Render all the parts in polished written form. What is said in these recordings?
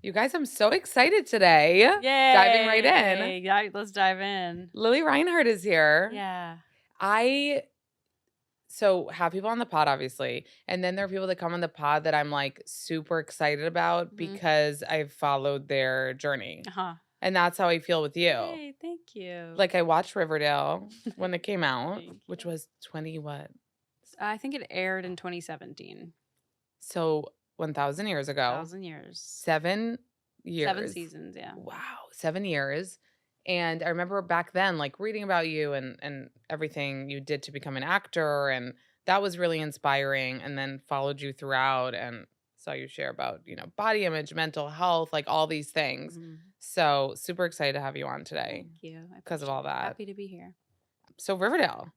You guys, I'm so excited today. Yay! Diving right in. Yeah, let's dive in. Lili Reinhart is here. Yeah. So have people on the pod, obviously. And then there are people that come on the pod that I'm like super excited about because I've followed their journey. Uh-huh. And that's how I feel with you. Hey, thank you. Like I watched Riverdale when it came out, Thank which you. was 20 what? I think it aired in 2017. So 1,000 years ago. 1,000 years. 7 years. 7 seasons, yeah. Wow, 7 years. And I remember back then, like reading about you and everything you did to become an actor, and that was really inspiring. And then followed you throughout, and saw you share about body image, mental health, like all these things. So super excited to have you on today. Thank you. Because of all that. Happy to be here. So Riverdale,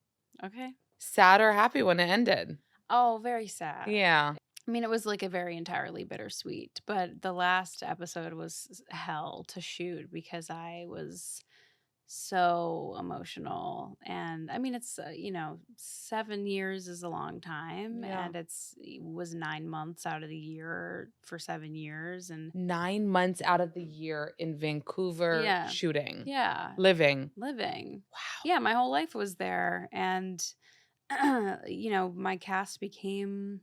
Okay. sad or happy when it ended? Oh, very sad. Yeah. I mean, it was like a very entirely bittersweet, but the last episode was hell to shoot because I was so emotional. And I mean, it's, 7 years is a long time, Yeah. and it was 9 months out of the year for 7 years. And 9 months out of the year in Vancouver Yeah. shooting. yeah, Living. living. Wow. Yeah, my whole life was there. And, my cast became,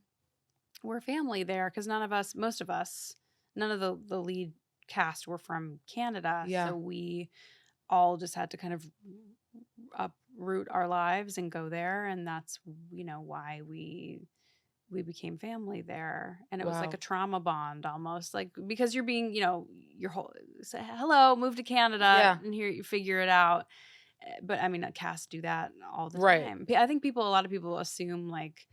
we're family there because most of us, none of the lead cast were from Canada. Yeah. So we all just had to kind of uproot our lives and go there. And that's, why we became family there. And it was like Wow. a trauma bond almost, like, because you're being, your whole, say, hello, move to Canada, Yeah. and here you figure it out. But I mean, casts do that all the Right. time. I think a lot of people assume like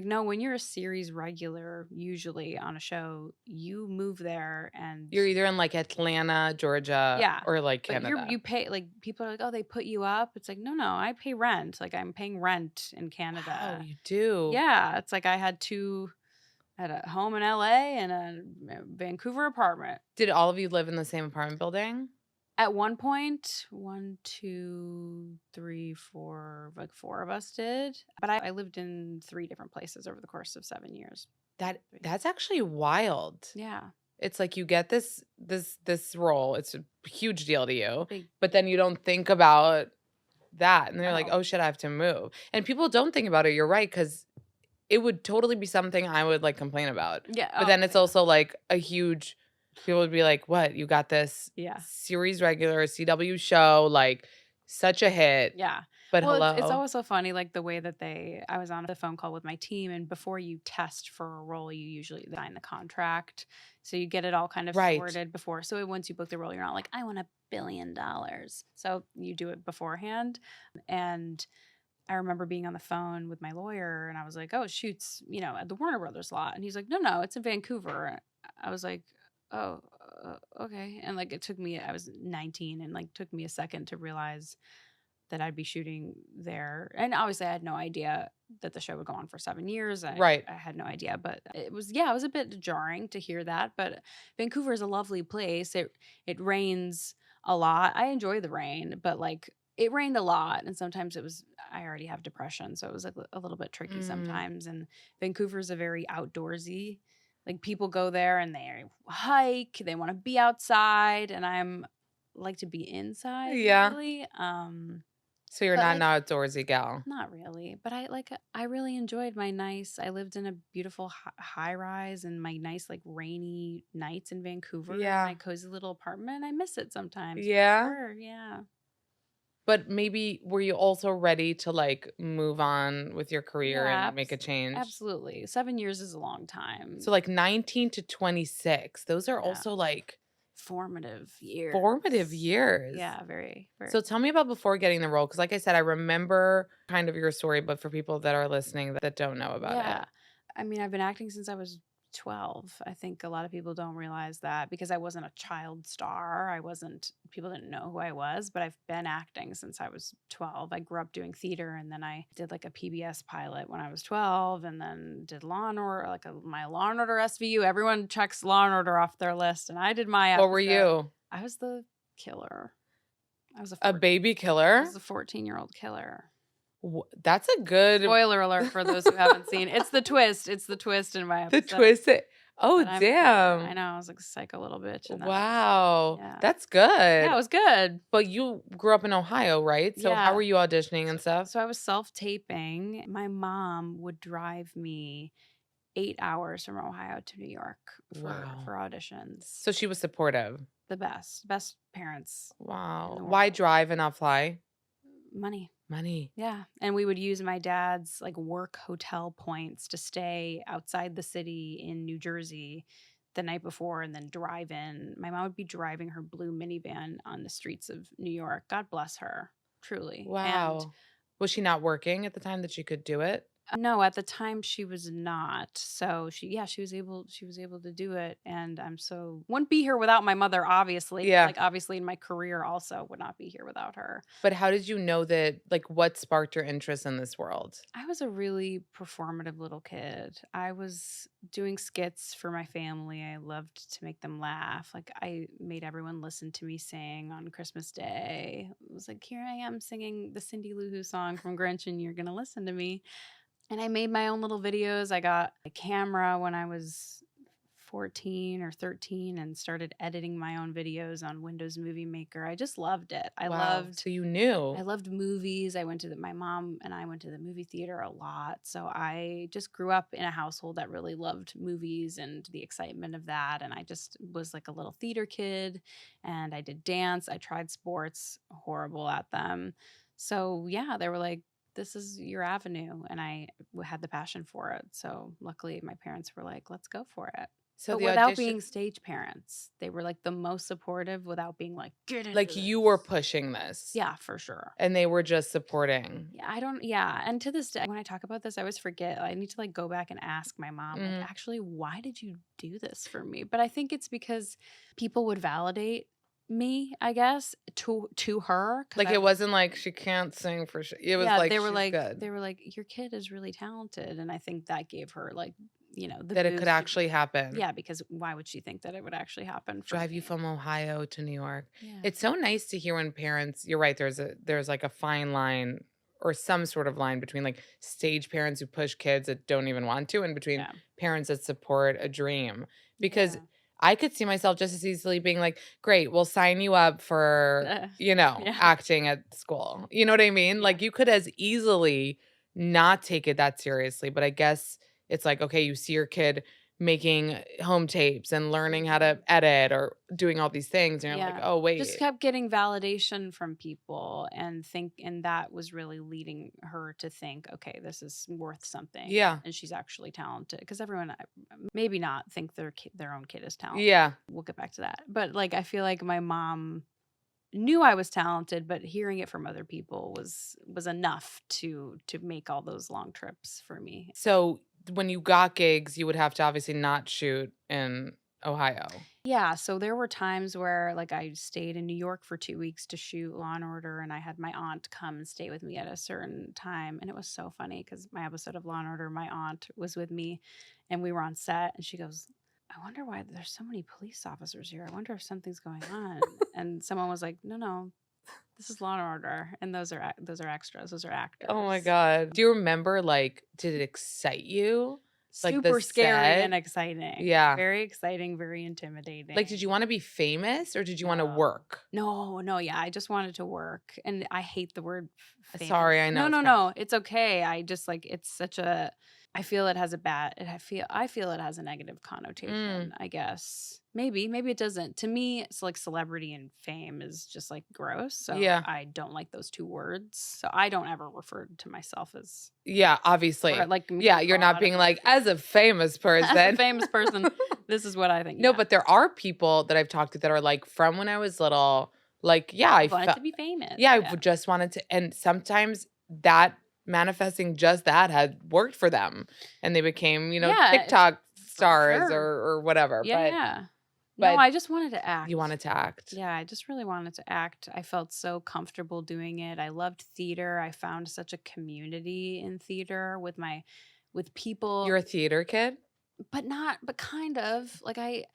no, when you're a series regular, usually on a show, you move there and You're either in like Atlanta, Georgia, Yeah, or like but Canada. you pay, like, people are like, oh, they put you up. It's like, no, I pay rent. Like, I'm paying rent in Canada. Oh, you do? Yeah, it's like I had a home in LA and a Vancouver apartment. Did all of you live in the same apartment building? At one point, 1, 2, 3, 4, like 4 of us did. But I lived in 3 different places over the course of 7 years. That's actually wild. Yeah. It's like you get this role. It's a huge deal to you. Big. But then you don't think about that. And they're like, Oh. oh shit, I have to move. And people don't think about it. You're right, because it would totally be something I would like complain about. Yeah. But then it's also like a huge, people would be like, what? You got this series regular CW show, like such a hit. Yeah. But hello. It's always so funny, like the way that I was on the phone call with my team, and before you test for a role, you usually sign the contract. So you get it all kind of sorted before. So once you book the role, you're not like, I want $1 billion. So you do it beforehand. And I remember being on the phone with my lawyer, and I was like, oh, it shoots, at the Warner Brothers lot. And he's like, no, it's in Vancouver. I was like, oh, okay. And like, I was 19, and like took me a second to realize that I'd be shooting there. And obviously I had no idea that the show would go on for 7 years. I had no idea, but it was a bit jarring to hear that. But Vancouver is a lovely place. It rains a lot. I enjoy the rain, but like it rained a lot. And sometimes I already have depression. So it was like a little bit tricky sometimes. And Vancouver is a very outdoorsy, like people go there and they hike, they want to be outside, and I'm like to be inside. Yeah. Really. So you're not an outdoorsy gal. Not really, but I really enjoyed I lived in a beautiful high rise, and my nice like rainy nights in Vancouver. Yeah. My cozy little apartment. I miss it sometimes. Yeah. Sure, yeah. But maybe were you also ready to like move on with your career and make a change? Absolutely. 7 years is a long time. So like 19 to 26, those are also like formative years. Yeah, very, very. So tell me about before getting the role, because like I said, I remember kind of your story, but for people that are listening that don't know about it. I mean, I've been acting since I was 12. I think a lot of people don't realize that because I wasn't a child star. People didn't know who I was, but I've been acting since I was 12. I grew up doing theater, and then I did like a PBS pilot when I was 12, and then did Law and Order, like my Law and Order SVU. Everyone checks Law and Order off their list, and I did my episode. What were you? I was the killer. I was a baby killer? I was a 14-year-old killer. That's a good spoiler alert for those who haven't seen. It's the twist in my episode. The twist. Oh, but I'm queer. I damn. know, I was like a psycho little bitch in that Wow. yeah. That's Yeah, it good. was good. But you grew up in Ohio, right? So how Yeah. were you auditioning So and stuff? so I was self-taping. My mom would drive me 8 hours from Ohio to New York for Wow. auditions. So she was supportive. The best parents in Wow. the Why world. drive and not fly? Money. Money. Yeah, and we would use my dad's, like, work hotel points to stay outside the city in New Jersey the night before and then drive in. My mom would be driving her blue minivan on the streets of New York. God bless her, truly. And Wow. Was she not working at the time that she could do it? no, at the time she was not. So she was able to do it, and I'm so wouldn't be here without my mother, obviously. Yeah. Like, obviously in my career also would not be here without her. But how did you know that, like, what sparked your interest in this world? I was a really performative little kid. I was doing skits for my family. I loved to make them laugh. Like, I made everyone listen to me sing on Christmas Day. It was like, here I am singing the Cindy Lou Who song from Grinch, and you're going to listen to me. And I made my own little videos. I got a camera when I was 14 or 13 and started editing my own videos on Windows Movie Maker. I just loved it. Wow. So you I knew. loved movies. My mom and I went to the movie theater a lot. So I just grew up in a household that really loved movies and the excitement of that. And I just was like a little theater kid, and I did dance. I tried sports, horrible at them. So yeah, they were like, this is your avenue. And I had the passion for it. So luckily my parents were like, let's go for it. So But the without audition, being stage parents, they were like the most supportive without being like, get into like, you were this. pushing this Yeah, for sure. and they were just supporting. Yeah, I don't, yeah. And to this day, when I talk about this, I always forget. I need to like go back and ask my mom, like, Mhm. actually, why did you do this for me? But I think it's because people would validate me, I guess, to her. Cause Like, it wasn't like she can't sing for sure. It was yeah, like she's good. they were like, your kid is really talented. And I think that gave her like, the That it could boost. actually happen. Yeah, because why would she think that it would actually happen for Drive you me? from Ohio to New York. Yeah. It's so nice to hear when parents, you're right, there's like a fine line or some sort of line between like stage parents who push kids that don't even want to and between Yeah. parents that support a dream. Because Yeah. I could see myself just as easily being like, great, we'll sign you up for, Yeah. acting at school. You know what I mean? Yeah. Like, you could as easily not take it that seriously. But I guess it's like, okay, you see your kid making home tapes and learning how to edit or doing all these things, and you're like, Yeah. "Oh, Just wait." kept getting validation from people and that was really leading her to think, okay, this is worth something. Yeah. And she's actually talented because everyone maybe not think their own kid is talented. Yeah. We'll get back to that. But like I feel like my mom knew I was talented, but hearing it from other people was enough to make all those long trips for me. So, when you got gigs, you would have to obviously not shoot in Ohio. Yeah, so there were times where like I stayed in New York for 2 weeks to shoot Law and Order, and I had my aunt come and stay with me at a certain time, and it was so funny because my episode of Law and Order, my aunt was with me, and we were on set, and she goes, "I wonder why there's so many police officers here. I wonder if something's going on." And someone was like, "No, no, this is Law and Order, and those are extras. Those are actors." Oh my god. Do you remember, like, did it excite you? Like, the Super scary set? and exciting. Yeah. Very exciting, very intimidating. Like, did you wanna be famous or did you wanna No. work? No, yeah, I just wanted to work, and I hate the word famous. Sorry, I know No, it's no, kind of no, it's okay. I just like it's such a. I feel it has a I feel it has a negative connotation. I guess maybe it doesn't. To me, it's like celebrity and fame is just like gross. So Yeah. I don't like those two words. So I don't ever refer to myself as Yeah, obviously. or like Yeah, you're not being like, "As a famous person." as a famous person. This is what I think. No, Yeah. but there are people that I've talked to that are like, from when I was little, like, yeah, I wanted felt to be famous. yeah, I just wanted to, and sometimes that manifesting just that had worked for them, and they became, Yeah, TikTok stars sure. or whatever. Yeah. But No, I just wanted to act. you wanted to act. Yeah, I just really wanted to act. I felt so comfortable doing it. I loved theater. I found such a community in theater with people, You're a theater kid? but kind of like I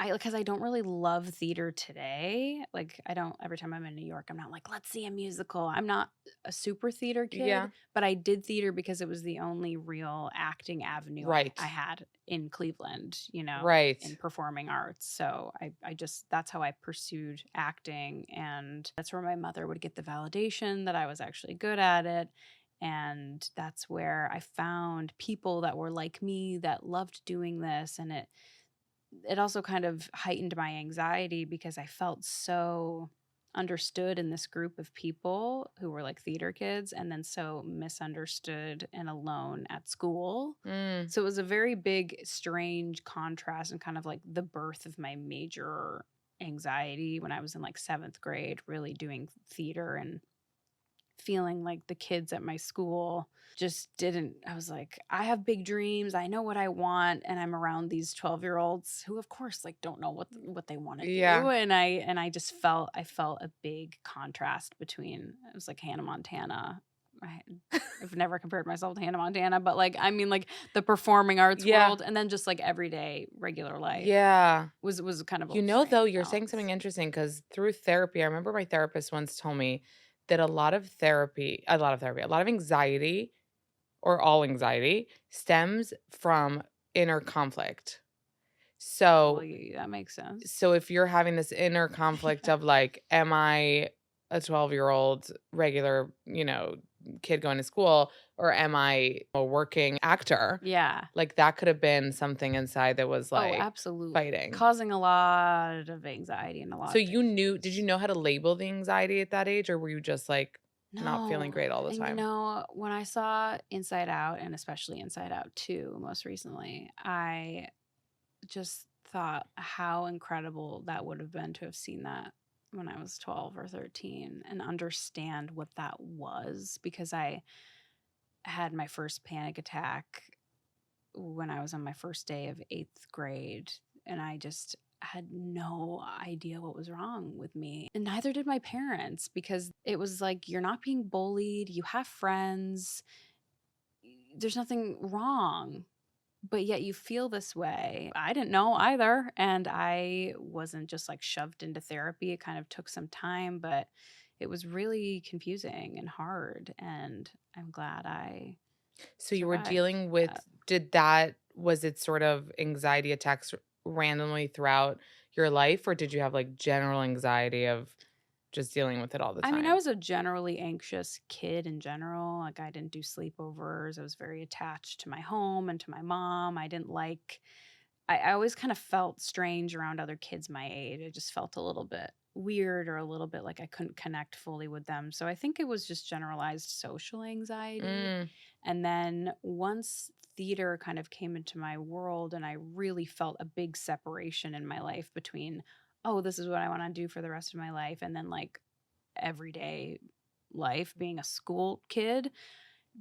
because I don't really love theater today. Like, I don't, every time I'm in New York, I'm not like, let's see a musical. I'm not a super theater kid, Yeah. but I did theater because it was the only real acting avenue I Right. had in Cleveland, Right. in performing arts. So I just, that's how I pursued acting. And that's where my mother would get the validation that I was actually good at it. And that's where I found people that were like me that loved doing this. And it also kind of heightened my anxiety because I felt so understood in this group of people who were like theater kids and then so misunderstood and alone at school. Mm. So it was a very big, strange contrast and kind of like the birth of my major anxiety when I was in like seventh grade, really doing theater and feeling like the kids at my school just didn't. I was like, I have big dreams, I know what I want, and I'm around these 12-year-olds who of course like don't know what they want to do, Yeah. and I just felt a big contrast between. It was like Hannah Montana. I've never compared myself to Hannah Montana, but like, I mean, like the performing arts Yeah. world and then just like everyday regular life Yeah. was kind of a Though, strange you're saying something balance. interesting because through therapy, I remember my therapist once told me that a lot of anxiety or all anxiety stems from inner conflict. Well, So, yeah, that makes sense. if you're having this inner conflict Yeah. of like, am I a 12-year-old regular, kid going to school, or am I a working actor? Yeah. Like that could have been something inside that was Oh, like absolutely. fighting. Causing a lot of anxiety and a So lot of did you know how to label the anxiety at that age, or were you just like not feeling no. great all the And time? when I saw Inside Out and especially Inside Out 2 most recently, I just thought how incredible that would have been to have seen that when I was 12 or 13 and understand what that was because I had my first panic attack when I was on my first day of 8th grade, and I just had no idea what was wrong with me. And neither did my parents because it was like, you're not being bullied, you have friends, there's nothing wrong. But yet you feel this way. I didn't know either. And I wasn't just like shoved into therapy. It kind of took some time, but it was really confusing and hard. And I'm glad I So you were survived dealing with that. was it sort of anxiety attacks randomly throughout your life, or did you have like general anxiety of just dealing with it all the I mean, I time? was a generally anxious kid in general. Like, I didn't do sleepovers. I was very attached to my home and to my mom. I didn't like, I always kind of felt strange around other kids my age. I just felt a little bit weird or a little bit like I couldn't connect fully with them. So I think it was just generalized social anxiety. Mm. And then once theater kind of came into my world and I really felt a big separation in my life between, oh, this is what I want to do for the rest of my life. And then like, everyday life being a school kid,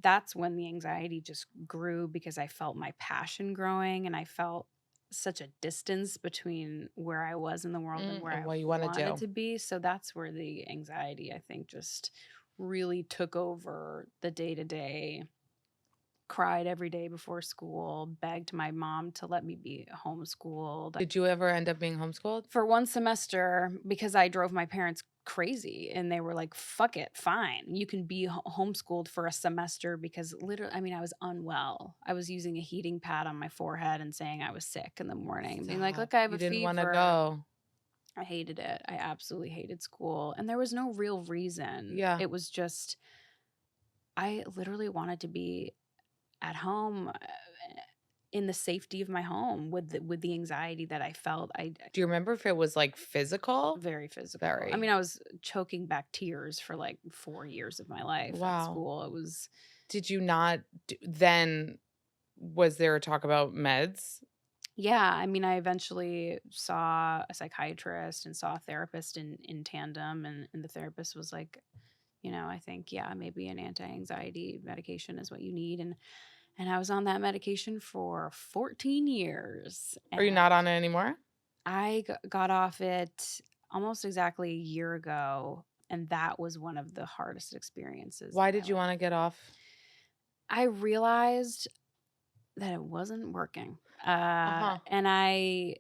that's when the anxiety just grew because I felt my passion growing and I felt such a distance between where I was in the world and where And I what you want to wanted do. to be. So that's where the anxiety, I think, just really took over the day to day. Cried every day before school, begged my mom to let me be homeschooled Did you ever end up being homeschooled? for one semester because I drove my parents crazy and they were like, fuck it, fine. You can be homeschooled for a semester because literally, I mean, I was unwell. I was using a heating pad on my forehead and saying I was sick in the morning, being like, Stop. look, I have You a didn't want to fever. go. I hated it. I absolutely hated school. And there was no real reason. Yeah. It was just, I literally wanted to be at home in the safety of my home with the anxiety that I felt. I Do you remember if it was like physical? Very physical. I mean, Very. I was choking back tears for like 4 years of my life at Wow. school. It was Did you not then was there a talk about meds? yeah, I mean, I eventually saw a psychiatrist and saw a therapist in tandem and the therapist was like, I think yeah, maybe an anti-anxiety medication is what you need and I was on that medication for 14 years Are you and not on it anymore? I got off it almost exactly a year ago, and that was one of the hardest experiences of Why my did you life. want to get off? I realized that it wasn't working. Uh-huh. And I,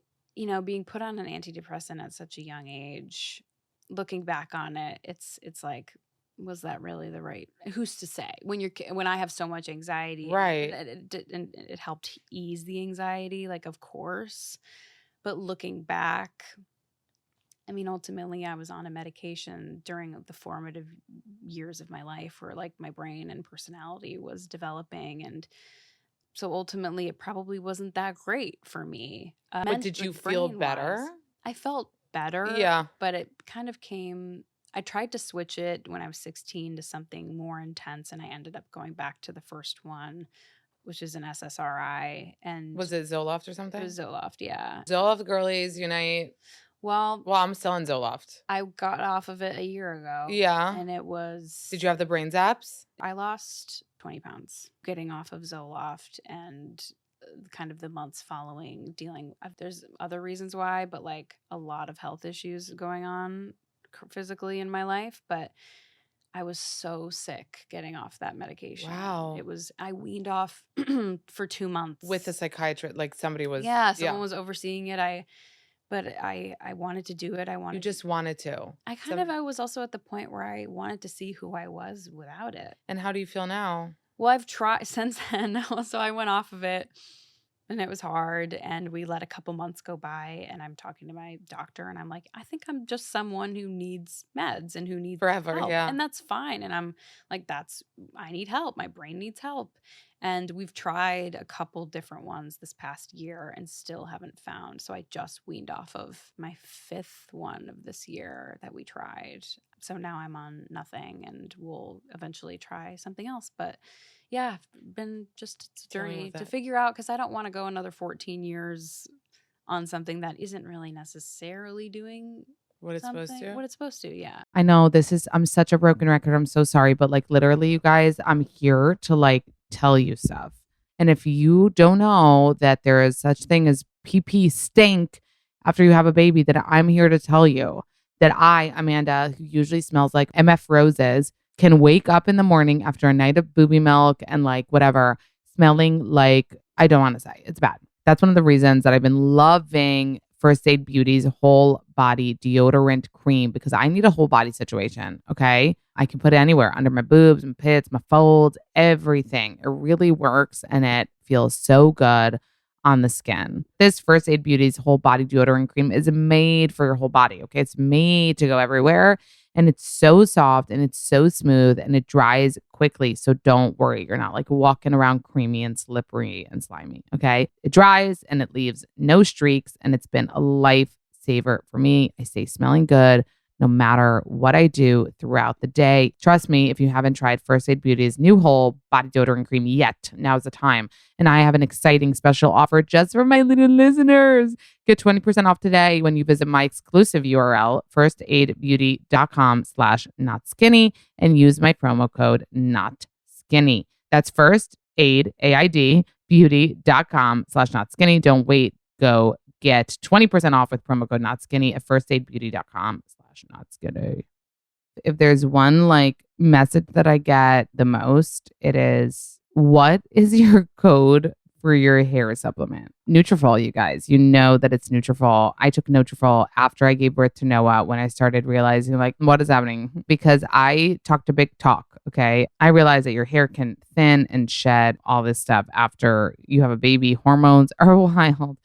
being put on an antidepressant at such a young age, looking back on it, it's like, was that really the right? Who's to say? When I have so much anxiety, Right. and it helped ease the anxiety, like, of course. But looking back, I mean, ultimately, I was on a medication during the formative years of my life where, like, my brain and personality was developing, and so ultimately, it probably wasn't that great for me. But did you Like, feel brain wise, better? I felt better, Yeah. but it kind of came. I tried to switch it when I was 16 to something more intense, and I ended up going back to the first one, which is an SSRI, and Was it Zoloft or it something? was Zoloft. Yeah. Zoloft girlies unite. Well, Well, I'm still on Zoloft. I got off of it a year ago, Yeah. and it Did was. you have the brain zaps? I lost 20 pounds getting off of Zoloft, and kind of the months following dealing. There's other reasons why, but like a lot of health issues going on physically in my life. But I was so sick getting off that medication. Wow. I weaned off for 2 months. With a psychiatrist, like somebody was. Yeah, Yeah. someone was overseeing it. But I wanted to do it. You just wanted to. I was also at the point where I wanted to see who I was without it. And how do you feel now? Well, I've tried since then. So I went off of it, and it was hard, and we let a couple months go by, and I'm talking to my doctor, and I'm like, I think I'm just someone who needs meds and who needs Forever, help. yeah. And that's fine. And I'm like, I need help. My brain needs help. And we've tried a couple different ones this past year and still haven't found. So I just weaned off of my 5th one of this year that we tried. So now I'm on nothing, and we'll eventually try something else. But yeah, been just a journey to figure out, because I don't want to go another 14 years on something that isn't really necessarily doing what it's supposed to. What it's supposed to, yeah. I know I'm such a broken record. I'm so sorry. But like literally, you guys, I'm here to like tell you stuff. And if you don't know that there is such thing as PP stink after you have a baby, that I'm here to tell you that I, Amanda, who usually smells like MF roses, can wake up in the morning after a night of booby milk and like whatever, smelling like, I don't want to say, it's bad. That's one of the reasons that I've been loving First Aid Beauty's whole body deodorant cream, because I need a whole body situation. Okay. I can put it anywhere, under my boobs, my pits, my folds, everything. It really works, and it feels so good on the skin. This First Aid Beauty's whole body deodorant cream is made for your whole body. Okay. It's made to go everywhere. And it's so soft and it's so smooth and it dries quickly. So don't worry. You're not like walking around creamy and slippery and slimy. Okay. It dries and it leaves no streaks. And it's been a lifesaver for me. I stay smelling good no matter what I do throughout the day. Trust me, if you haven't tried First Aid Beauty's new whole body deodorant cream yet, now's the time. And I have an exciting special offer just for my little listeners. Get 20% off today when you visit my exclusive URL, firstaidbeauty.com/notskinny, and use my promo code NOTSKINNY. That's firstaidbeauty.com/notskinny. Don't wait. Go get 20% off with promo code NOTSKINNY at firstaidbeauty.com/notskinny. If there's one like message that I get the most, it is, what is your code for your hair supplement? Nutrafol, you guys. You know that it's Nutrafol. I took Nutrafol after I gave birth to Noah, when I started realizing like, what is happening? Because I talked a big talk, okay? I realized that your hair can thin and shed all this stuff after you have a baby. Hormones are wild.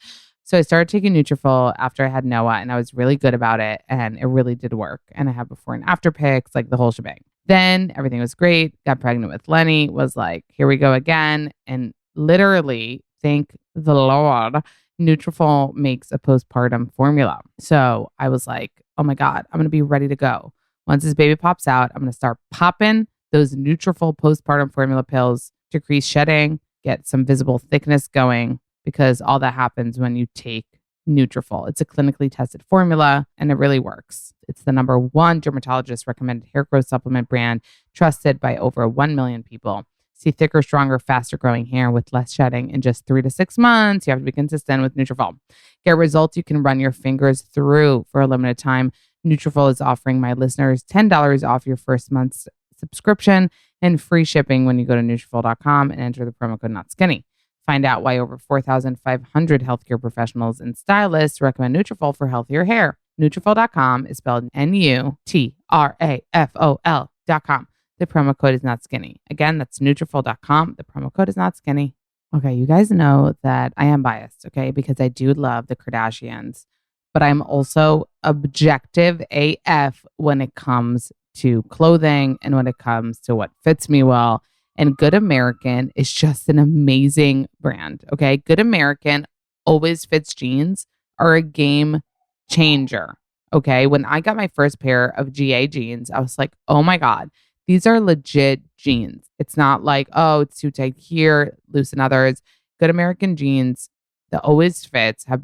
So I started taking Nutrafol after I had Noah, and I was really good about it, and it really did work. And I have before and after pics, like the whole shebang. Then everything was great. Got pregnant with Lenny. Was like, here we go again. And literally, thank the Lord, Nutrafol makes a postpartum formula. So I was like, oh my God, I'm going to be ready to go. Once this baby pops out, I'm going to start popping those Nutrafol postpartum formula pills, decrease shedding, get some visible thickness going, because all that happens when you take Nutrafol. It's a clinically tested formula, and it really works. It's the #1 dermatologist recommended hair growth supplement brand, trusted by over 1 million people. See thicker, stronger, faster growing hair with less shedding in just 3 to 6 months. You have to be consistent with Nutrafol. Get results you can run your fingers through. For a limited time, Nutrafol is offering my listeners $10 off your first month's subscription and free shipping when you go to Nutrafol.com and enter the promo code NOTSKINNY. Find out why over 4,500 healthcare professionals and stylists recommend Nutrafol for healthier hair. Nutrafol.com is spelled Nutrafol.com. The promo code is not skinny. Again, that's Nutrafol.com. The promo code is not skinny. Okay, you guys know that I am biased, okay, because I do love the Kardashians, but I'm also objective AF when it comes to clothing and when it comes to what fits me well. And Good American is just an amazing brand, okay? Good American always fits jeans are a game changer, okay? When I got my first pair of GA jeans, I was like, oh my God, these are legit jeans. It's not like, oh, it's too tight here, loose in others. Good American jeans that always fits have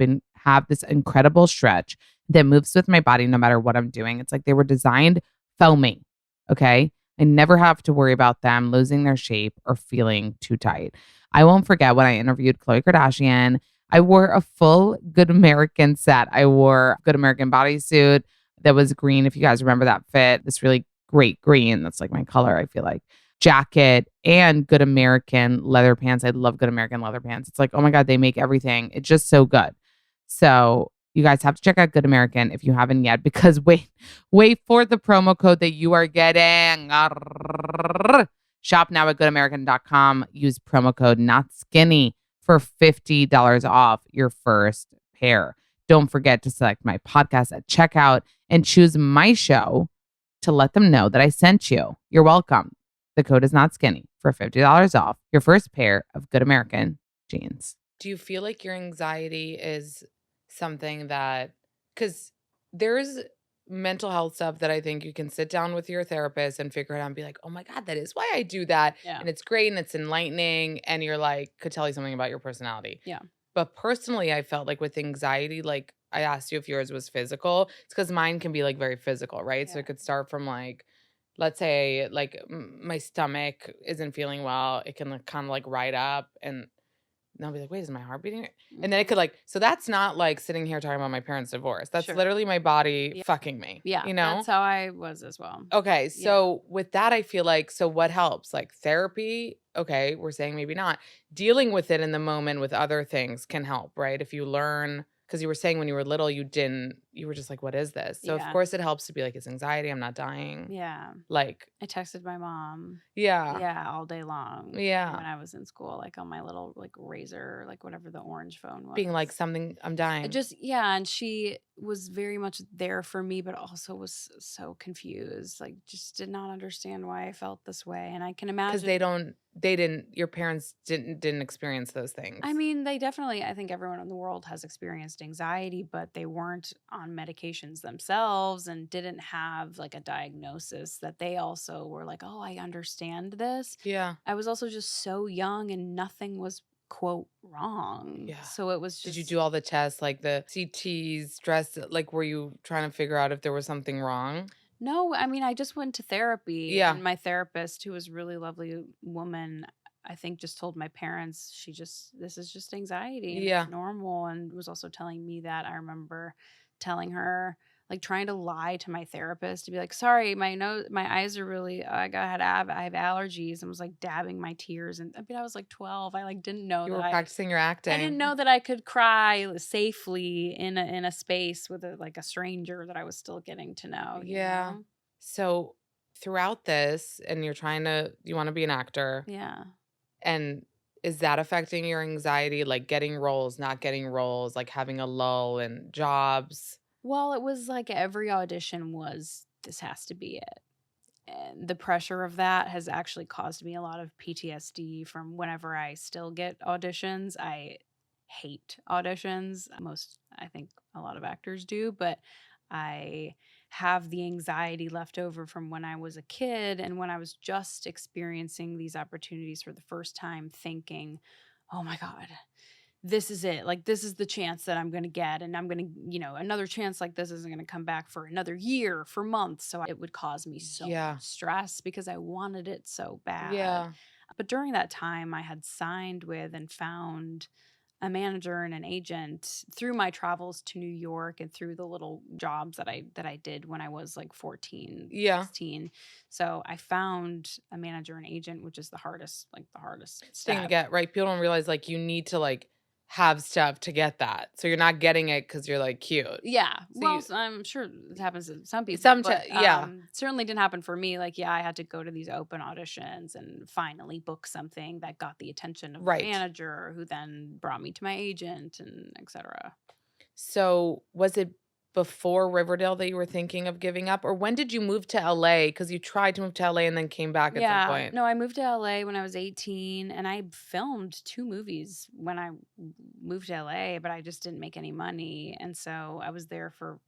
this incredible stretch that moves with my body no matter what I'm doing. It's like they were designed for me. Okay. I never have to worry about them losing their shape or feeling too tight. I won't forget when I interviewed Khloe Kardashian. I wore a full Good American set. I wore a Good American bodysuit that was green. If you guys remember that fit, this really great green. That's like my color, I feel like. Jacket and Good American leather pants. I love Good American leather pants. It's like, oh my God, they make everything. It's just so good. So you guys have to check out Good American if you haven't yet, because wait for the promo code that you are getting. Shop now at goodamerican.com. Use promo code not skinny for $50 off your first pair. Don't forget to select my podcast at checkout and choose my show to let them know that I sent you. You're welcome. The code is not skinny for $50 off your first pair of Good American jeans. Do you feel like your anxiety is something that, because there's mental health stuff that I think you can sit down with your therapist and figure it out and be like, oh my God, that is why I do that. Yeah. And it's great and it's enlightening. And you're like, could tell you something about your personality. Yeah. But personally, I felt like with anxiety, like I asked you if yours was physical. It's because mine can be like very physical, right? Yeah. So it could start from like, let's say like my stomach isn't feeling well. It can like, kind of like ride up and I'll be like, wait, is my heart beating? And then it could like, so that's not like sitting here talking about my parents' divorce. That's Sure. literally my body fucking me. Yeah. You know? That's how I was as well. Okay. So with that, I feel like, so what helps? Like therapy. Okay. We're saying maybe not. Dealing with it in the moment with other things can help, right? If you learn, because you were saying when you were little, you were just like, what is this? So of course it helps to be like, it's anxiety. I'm not dying. Yeah. Like, I texted my mom. yeah. Yeah, all day long. Yeah. When I was in school, like on my little like Razor, like whatever the orange phone was. Being like something, I'm dying. And she was very much there for me, but also was so confused. Like just did not understand why I felt this way. And I can imagine because your parents didn't experience those things. I mean, they definitely, I think everyone in the world has experienced anxiety, but they weren't on medications themselves and didn't have like a diagnosis that they also were like, oh, I understand this. Yeah. I was also just so young and nothing was quote wrong. Yeah. So it was just. Did you do all the tests, like the CTs, stress? Like, were you trying to figure out if there was something wrong? No, I mean, I just went to therapy. Yeah. And my therapist, who was a really lovely woman, I think just told my parents, this is just anxiety and it's normal. And was also telling me that. I remember telling her, like trying to lie to my therapist to be like, sorry, my eyes are really, I have allergies, and was like dabbing my tears. And I mean, I was like 12. I like didn't know you that were practicing your acting. I didn't know that I could cry safely in a space with a stranger that I was still getting to know. Yeah. You know? So throughout this, and you want to be an actor. Yeah. And is that affecting your anxiety? Like getting roles, not getting roles, like having a lull in jobs? Well, it was like every audition was, this has to be it. And the pressure of that has actually caused me a lot of PTSD from whenever I still get auditions. I hate auditions. I think a lot of actors do, but I have the anxiety left over from when I was a kid and when I was just experiencing these opportunities for the first time, thinking, oh my God, this is it. Like, this is the chance that I'm going to get. And I'm going to, another chance like this isn't going to come back for another year, for months. So it would cause me so much stress because I wanted it so bad. Yeah. But during that time, I had signed with and found a manager and an agent through my travels to New York and through the little jobs that I did when I was like 14, Yeah. 16. So I found a manager and agent, which is the hardest Thing to step. get, right? People don't realize like you need to like have stuff to get that. So you're not getting it because you're like cute. Yeah. So Well, you I'm sure it happens to some people, but yeah. certainly didn't happen for me. Like, yeah, I had to go to these open auditions and finally book something that got the attention of the Right. manager, who then brought me to my agent and etc. So was it before Riverdale that you were thinking of giving up? Or when did you move to LA? Because you tried to move to LA and then came back at some Yeah, point. no, I moved to LA when I was 18 and I filmed 2 movies when I moved to LA, but I just didn't make any money. And so I was there for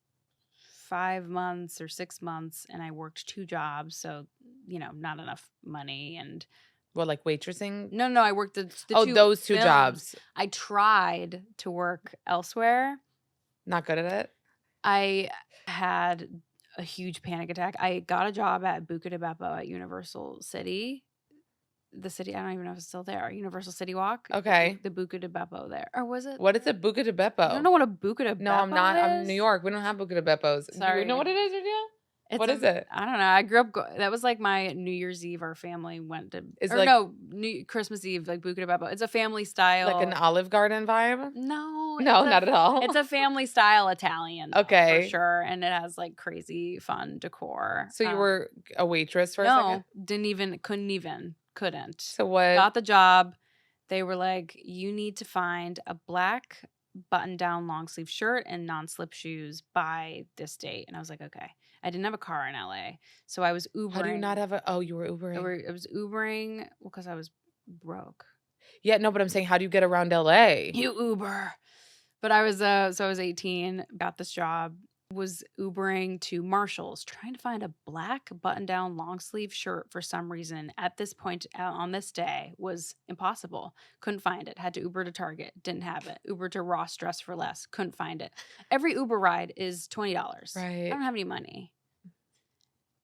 5 months or 6 months and I worked 2 jobs, so not enough money. And What, like waitressing? no, I worked the Oh, 2 those two films. jobs. I tried to work elsewhere. Not good at it? I had a huge panic attack. I got a job at Buca de Beppo at Universal City. The city, I don't even know if it's still there. Universal City Walk. Okay. The Buca de Beppo there. Or was it? What is a Buca de You Beppo? don't know what a Buca de Beppo No, I'm not. I'm in New is? York. We don't have Buca de Beppos. Do you know Sorry. what it is, Adriana? It's What is it? I don't know. I grew up. That was like my New Year's Eve. Our family went to. Is Or like no, Christmas Eve, like Buca de Beppo. It's a family style. like an Olive Garden vibe? No, No, not at all. It's a family style Italian, though, Okay. for sure, and it has like crazy fun decor. So you were a waitress for a second? No, couldn't. So what? Got the job. They were like, you need to find a black button-down long-sleeve shirt and non-slip shoes by this date. And I was like, okay. I didn't have a car in LA, so I was Ubering. How do you not have a? Oh, you were Ubering. I was Ubering because I was broke. Yeah, no, but I'm saying, how do you get around LA? You Uber. But I was I was 18, got this job, was Ubering to Marshall's, trying to find a black button-down long-sleeve shirt for some reason at this point on this day was impossible. Couldn't find it. Had to Uber to Target. Didn't have it. Uber to Ross Dress for Less. Couldn't find it. Every Uber ride is $20. Right. I don't have any money.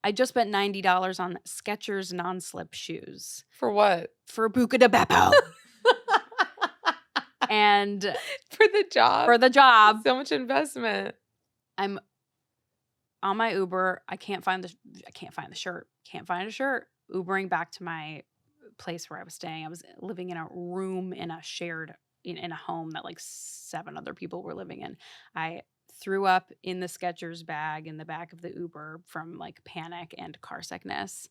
I just spent $90 on Skechers non-slip shoes. For what? For Buca de Beppo. And for the job. For the job. So much investment. I'm on my Uber. I can't find the shirt. Can't find a shirt. Ubering back to my place where I was staying. I was living in a room in a shared in a home that like 7 other people were living in. I threw up in the Skechers bag in the back of the Uber from like panic and car sickness.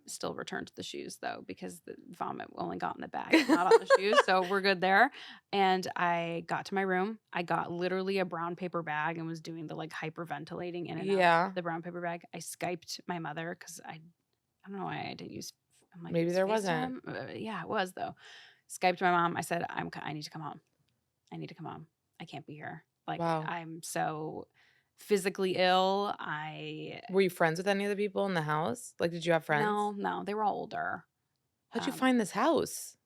Still returned the shoes though, because the vomit only got in the bag, not on the shoes. So we're good there. And I got to my room. I got literally a brown paper bag and was doing the like hyperventilating in and out the brown paper bag. I Skyped my mother because I don't know why I didn't use. I'm like, maybe there wasn't. Yeah, it was though. Skyped my mom. I said, I need to come home. I need to come home. I can't be here. Like, wow. I'm so physically ill. Were you friends with any of the people in the house? Like, did you have friends? No, they were all older. How'd you find this house?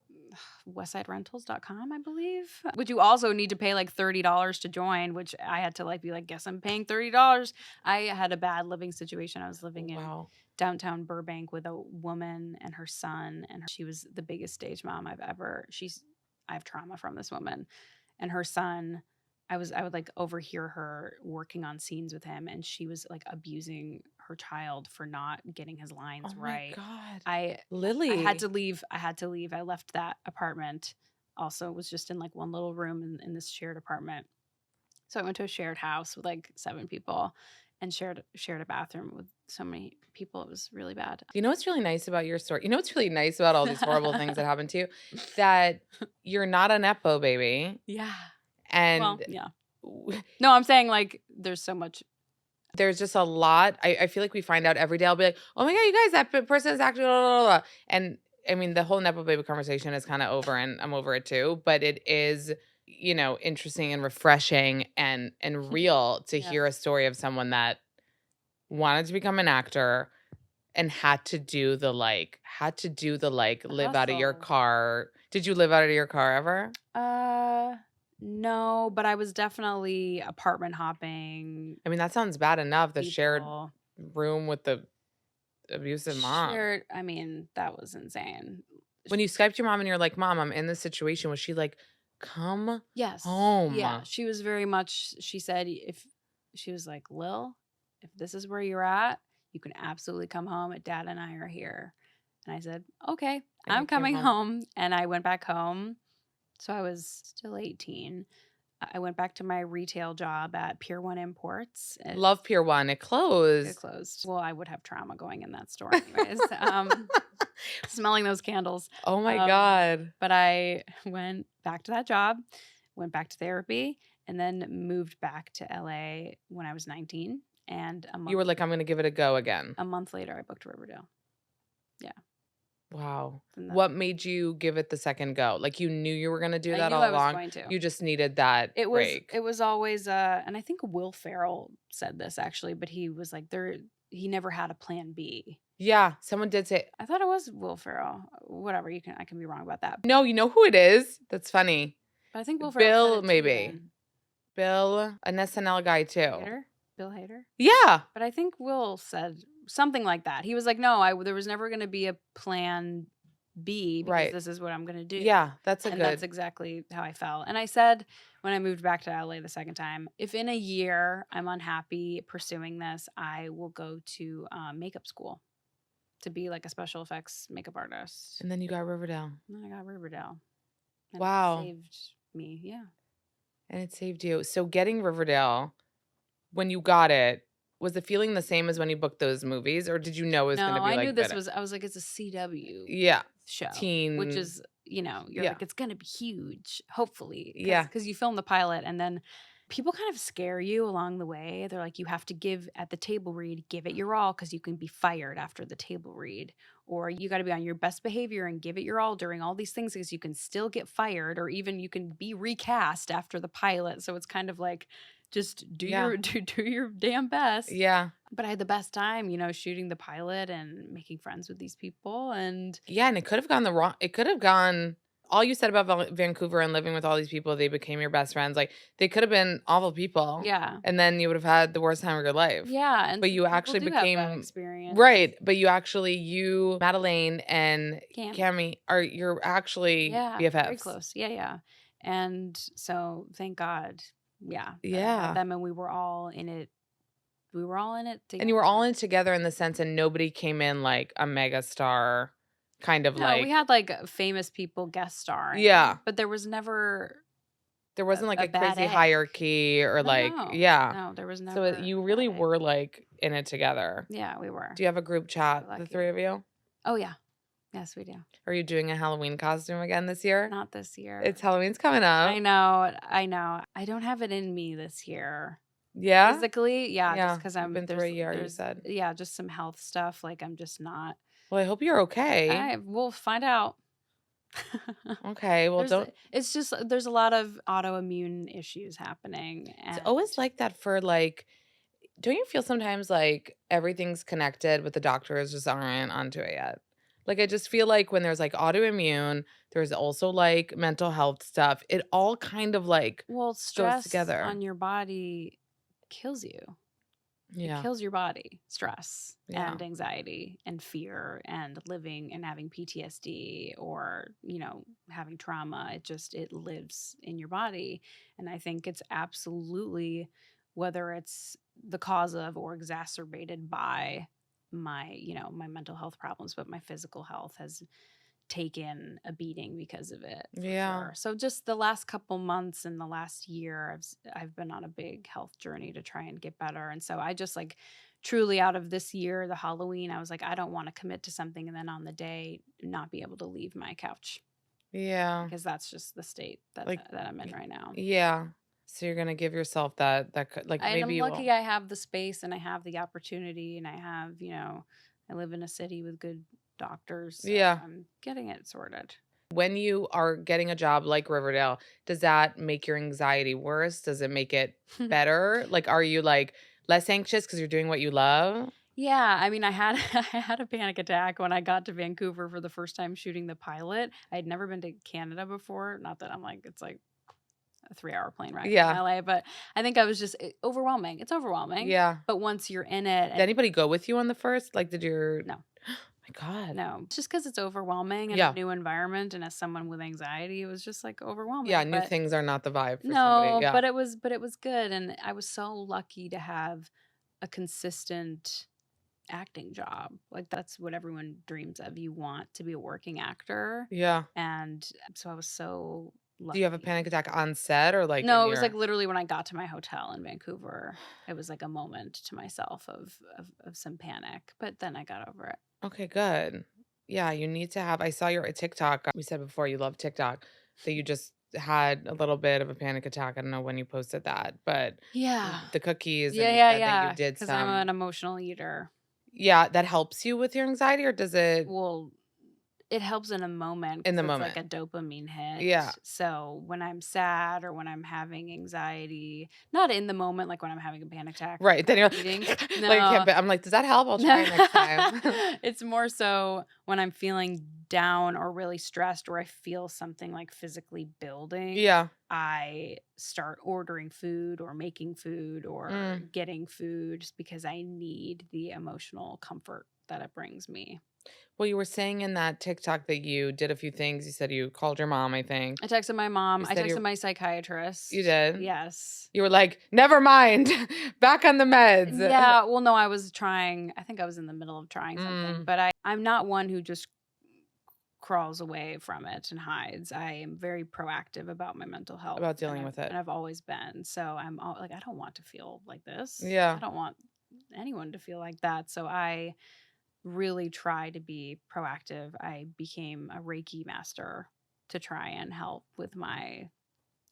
westsiderentals.com, I believe. Which you also need to pay like $30 to join, which I had to like be like, guess I'm paying $30. I had a bad living situation. I was living in downtown Burbank with a woman and her son, and she was the biggest stage mom I've ever. I have trauma from this woman and her son. I would like overhear her working on scenes with him, and she was like abusing her child for not getting his lines right. Oh my God. Lili. I had to leave. I left that apartment. Also was just in like one little room in this shared apartment. So I went to a shared house with like 7 people and shared a bathroom with so many people. It was really bad. You know what's really nice about your story? You know what's really nice about all these horrible things that happened to you? That you're not a Nepo baby. Yeah. And well, yeah. No, I'm saying like there's so much. There's just a lot. I feel like we find out every day. I'll be like, oh my God, you guys, that person is actually blah, blah, blah. And I mean, the whole Nepo baby conversation is kind of over, and I'm over it too. But it is, interesting and refreshing and real to hear a story of someone that wanted to become an actor and had to do the live out of your car. Did you live out of your car ever? No, but I was definitely apartment hopping. I mean, that sounds bad enough. The shared room with the abusive mom. I mean, that was insane. When you Skyped your mom and you're like, Mom, I'm in this situation, was she like, come Yes. Yeah. home. She was very much, she said, if she was like, Lil, if this is where you're at, you can absolutely come home. Dad and I are here. And I said, okay, And you I'm came coming home. home. And I went back home. So I was still 18. I went back to my retail job at Pier 1 Imports. Love Pier 1. It It closed. closed. Well, I would have trauma going in that store anyways. Smelling those candles. Oh my God. But I went back to that job, went back to therapy, and then moved back to LA when I was 19. And You were like, I'm going to give it a go again. a month later, I booked Riverdale. Yeah. Wow. And What made you give it the second go? Like you knew you were going to do I that knew all I was along. going to. You just needed that break. It was always and I think Will Ferrell said this actually, but he was like he never had a plan B. Yeah, someone did say. I thought it was Will Ferrell. Whatever, I can be wrong about that. No, you know who it is? That's funny. But I think Will Ferrell said Bill, it too maybe. then. Bill, an SNL guy too. Hader? Bill Hader? Yeah. But I think Will said something like that. He was like, "No, there was never going to be a plan B because Right. this is what I'm going to do." Yeah, that's And that's exactly how I felt. And I said when I moved back to LA the second time, if in a year I'm unhappy pursuing this, I will go to makeup school to be like a special effects makeup artist. And then you got Riverdale. And then I got Riverdale. And Wow. It saved me. Yeah. And it saved you. So getting Riverdale, when you got it, was the feeling the same as when you booked those movies, or did you know it was going to be like? No, I knew this was. I was like, it's a CW show, teen, which is you're like, it's going to be huge. Hopefully, Yeah. because you film the pilot and then people kind of scare you along the way. They're like, you have to give at the table read, give it your all because you can be fired after the table read, or you got to be on your best behavior and give it your all during all these things because you can still get fired, or even you can be recast after the pilot. So it's kind of like, just do your damn best. Yeah. But I had the best time, shooting the pilot and making friends with these people. And yeah, and it could have gone it could have gone. All you said about Vancouver and living with all these people, they became your best friends. Like they could have been awful people. Yeah. And then you would have had the worst time of your life. Yeah. And but you actually became have that experience. Right. But you, Madeleine and Cammy you're actually BFFs. Very close. Yeah. And so thank God. Yeah. Yeah. Them, and we were all in it. We were all in it together. And you were all in it together in the sense, and nobody came in like a mega star kind of like. We had like famous people guest starring. Yeah. But there was never. There wasn't like a crazy hierarchy or No, there was never. So you really were like in it together. Yeah, we were. Do you have a group chat, the three of you? Oh, yeah. Yes, we do. Are you doing a Halloween costume again this year? Not this year. It's Halloween's coming up. I know. I don't have it in me this year. Yeah? Physically, yeah. Just because I'm been through a year, you said. Yeah, just some health stuff. Like I'm just not. Well, I hope you're okay. We'll find out. Okay. Well, it's just there's a lot of autoimmune issues happening. And it's always like that for like. Don't you feel sometimes like everything's connected, but the doctors just aren't onto it yet? Like, I just feel like when there's like autoimmune, there's also like mental health stuff. It all kind of like stress goes together. On your body kills you. Yeah. It kills your body. Stress and anxiety and fear and living and having PTSD or, having trauma. It lives in your body. And I think it's absolutely, whether it's the cause of or exacerbated by my mental health problems, but my physical health has taken a beating because of it. Sure. So just the last couple months and the last year, I've been on a big health journey to try and get better. And so I just like truly out of this year, the Halloween, I was like, I don't want to commit to something and then on the day not be able to leave my couch. Yeah. Because that's just the state that I'm in right now. Yeah. So you're gonna give yourself that like maybe I'm lucky I have the space and I have the opportunity and I have I live in a city with good doctors. So I'm getting it sorted. When you are getting a job like Riverdale, does that make your anxiety worse? Does it make it better? Like, are you like less anxious because you're doing what you love? Yeah, I mean, I had a panic attack when I got to Vancouver for the first time shooting the pilot. I had never been to Canada before. Not that I'm like it's like a 3-hour plane ride from LA, but I think I was just overwhelming. It's overwhelming. Yeah. But once you're in it. Did anybody go with you on the first? Like, did your... No. Oh my God. No, it's just because it's overwhelming in a new environment, and as someone with anxiety, it was just like overwhelming. Yeah, new But things are not the vibe for somebody. no, Yeah. but it was good, and I was so lucky to have a consistent acting job. Like that's what everyone dreams of. You want to be a working actor. Yeah. And so I was so lucky. Do you have a panic attack on set or like No, it was like literally when I got to my hotel in Vancouver, it was like a moment to myself of some panic, but then I got over it. Okay, good. Yeah, you need to have I saw your TikTok. We said before you love TikTok that you just had a little bit of a panic attack. I don't know when you posted that, but Yeah. the cookies and Yeah, you yeah, said that you yeah. did Because I'm an some. emotional eater. Yeah, that helps you with your anxiety or does it Well, it helps in a moment in the because it's moment? like a dopamine hit. Yeah. So when I'm sad or when I'm having anxiety, not in the moment, like when I'm having a panic attack, Right. Then you're eating. like, No, I'm like, does that help? I'll try it next time. it's more so when I'm feeling down or really stressed or I feel something like physically building. Yeah. I start ordering food or making food or getting food just because I need the emotional comfort that it brings me. Well, you were saying in that TikTok that you did a few things. You said you called your mom, I think. I texted my mom. You I said texted my psychiatrist. You did? Yes. You were like, never mind. Back on the meds. Yeah. Well, no, I was trying. I think I was in the middle of trying something, but I'm not one who just crawls away from it and hides. I am very proactive about my mental health. About dealing with it. And I've always been. So I'm like, I don't want to feel like this. Yeah. I don't want anyone to feel like that. So I really try to be proactive. I became a Reiki master to try and help with my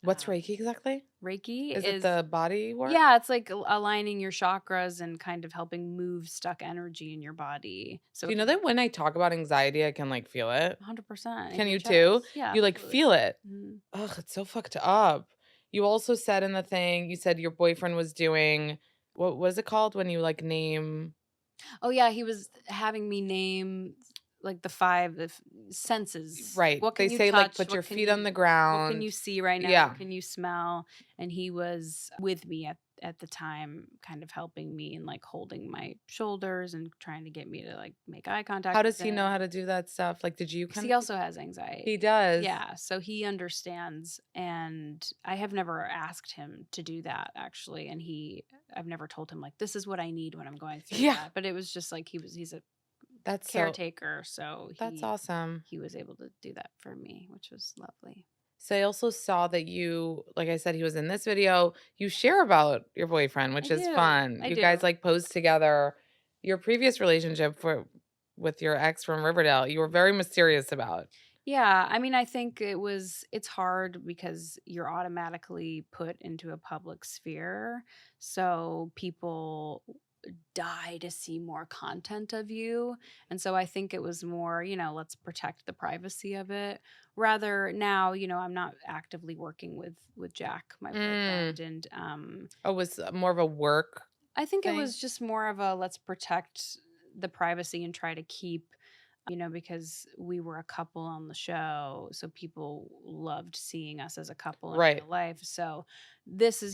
What's Reiki exactly? Reiki Is it the body work? Yeah, it's like aligning your chakras and kind of helping move stuck energy in your body. So Do you know that when I talk about anxiety, I can like feel it? 100%. Can you too? Yeah. You like absolutely. feel it. Mm-hmm. Ugh, it's so fucked up. You also said in the thing, you said your boyfriend was doing what is it called when you like name? Oh yeah, he was having me name like the five senses. Right. What can They you say like touch? put your What can feet on you- the ground. What can you see right now? Yeah. What can you smell? And he was with me at the time, kind of helping me and like holding my shoulders and trying to get me to like make eye contact. How does he know how to do that stuff? Like, did you Because he also has anxiety. He does. Yeah, so he understands, and I have never asked him to do that actually, and I've never told him like this is what I need when I'm going through that. But it was just like he's a caretaker, so that's awesome. He was able to do that for me, which was lovely. So I also saw that you, like I said, he was in this video. You share about your boyfriend, which is fun. You guys like post together. Your previous relationship with your ex from Riverdale, you were very mysterious about. Yeah, I mean, I think it's hard because you're automatically put into a public sphere. So people die to see more content of you. And so I think it was more, let's protect the privacy of it. Rather now, I'm not actively working with Jack, my boyfriend. And it was more of a work I think it was just more of a let's protect the privacy and try to keep because we were a couple on the show, so people loved seeing us as a couple in real life. So this is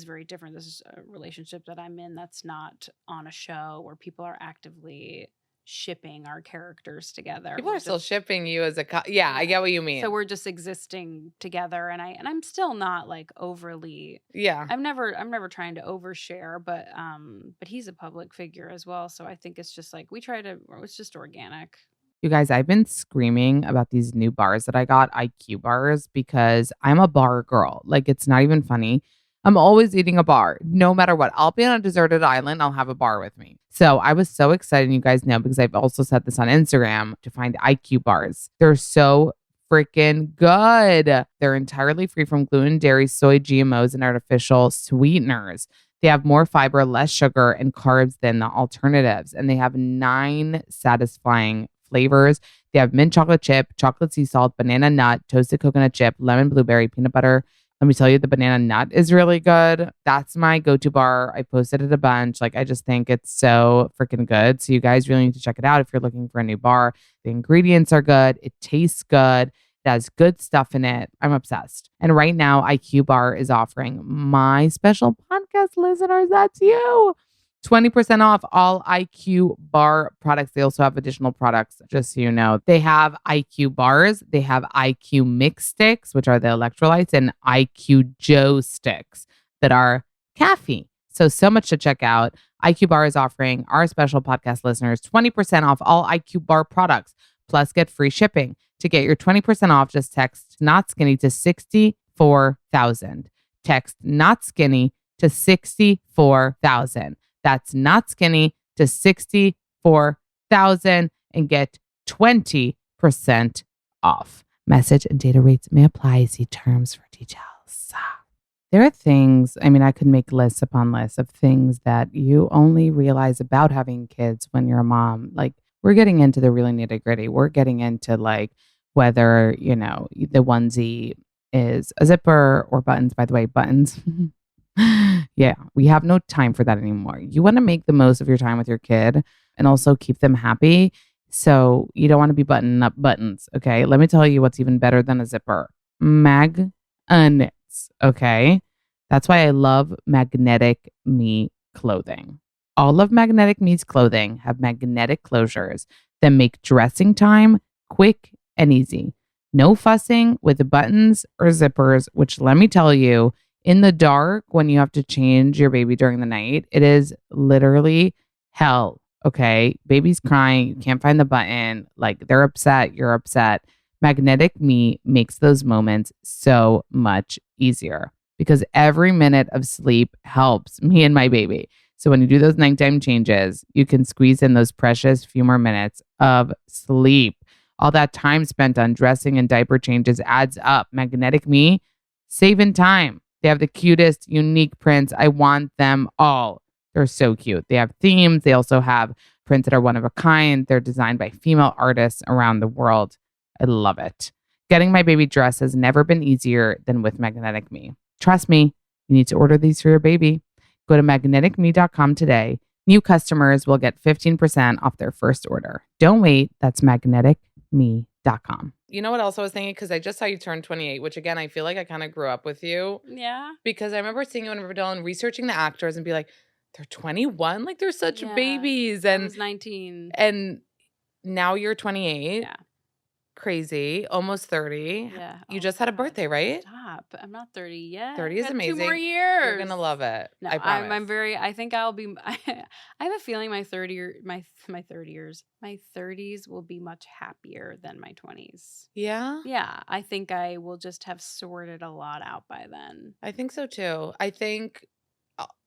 very different. This is a relationship that I'm in that's not on a show where people are actively shipping our characters together. People are still shipping you as a yeah, I get what you mean. So we're just existing together, and I'm still not like overly. Yeah. I'm never trying to overshare, but he's a public figure as well, so I think it's just like it's just organic. You guys, I've been screaming about these new bars that I got, IQ bars, because I'm a bar girl. Like, it's not even funny. I'm always eating a bar, no matter what. I'll be on a deserted island. I'll have a bar with me. So I was so excited, you guys know, because I've also said this on Instagram, to find IQ bars. They're so freaking good. They're entirely free from gluten, dairy, soy, GMOs, and artificial sweeteners. They have more fiber, less sugar, and carbs than the alternatives. And they have 9 satisfying flavors. They have mint chocolate chip, chocolate sea salt, banana nut, toasted coconut chip, lemon blueberry, peanut butter. Let me tell you, the banana nut is really good. That's my go-to bar. I posted it a bunch. Like, I just think it's so freaking good. So you guys really need to check it out if you're looking for a new bar. The ingredients are good. It tastes good. It has good stuff in it. I'm obsessed. And right now, IQ Bar is offering my special podcast listeners, that's you, 20% off all IQ bar products. They also have additional products, just so you know. They have IQ bars, they have IQ mix sticks, which are the electrolytes, and IQ Joe sticks that are caffeine. So much to check out. IQ Bar is offering our special podcast listeners 20% off all IQ Bar products, plus get free shipping. To get your 20% off, just text not skinny to 64,000. Text not skinny to 64,000. That's not skinny to 64,000 and get 20% off. Message and data rates may apply. See terms for details. There are things, I mean, I could make lists upon lists of things that you only realize about having kids when you're a mom. Like, we're getting into the really nitty gritty. We're getting into like whether, the onesie is a zipper or buttons. By the way, buttons. Yeah, we have no time for that anymore. You want to make the most of your time with your kid and also keep them happy. So you don't want to be buttoning up buttons. Okay. Let me tell you what's even better than a zipper. Magnets. Okay. That's why I love Magnetic Me clothing. All of Magnetic Me's clothing have magnetic closures that make dressing time quick and easy. No fussing with the buttons or zippers, which let me tell you, in the dark, when you have to change your baby during the night, it is literally hell. Okay. Baby's crying. You can't find the button. Like, they're upset. You're upset. Magnetic Me makes those moments so much easier because every minute of sleep helps me and my baby. So when you do those nighttime changes, you can squeeze in those precious few more minutes of sleep. All that time spent on dressing and diaper changes adds up. Magnetic Me, saving time. They have the cutest, unique prints. I want them all. They're so cute. They have themes. They also have prints that are one of a kind. They're designed by female artists around the world. I love it. Getting my baby dressed has never been easier than with Magnetic Me. Trust me, you need to order these for your baby. Go to magneticme.com today. New customers will get 15% off their first order. Don't wait. That's magneticme.com. You know what else I was thinking? Because I just saw you turn 28, which again, I feel like I kind of grew up with you. Yeah. Because I remember seeing you in Riverdale and researching the actors and be like, they're 21? Like, they're such babies. And I was 19. And now you're 28. Yeah. Crazy. Almost 30. Yeah. You just had a birthday, right? Stop. I'm not 30 yet. 30 is amazing. 2 more years. You're going to love it. No, I promise. I'm very, I think I'll be, I have a feeling my 30s will be much happier than my 20s. Yeah? Yeah. I think I will just have sorted a lot out by then. I think so too. I think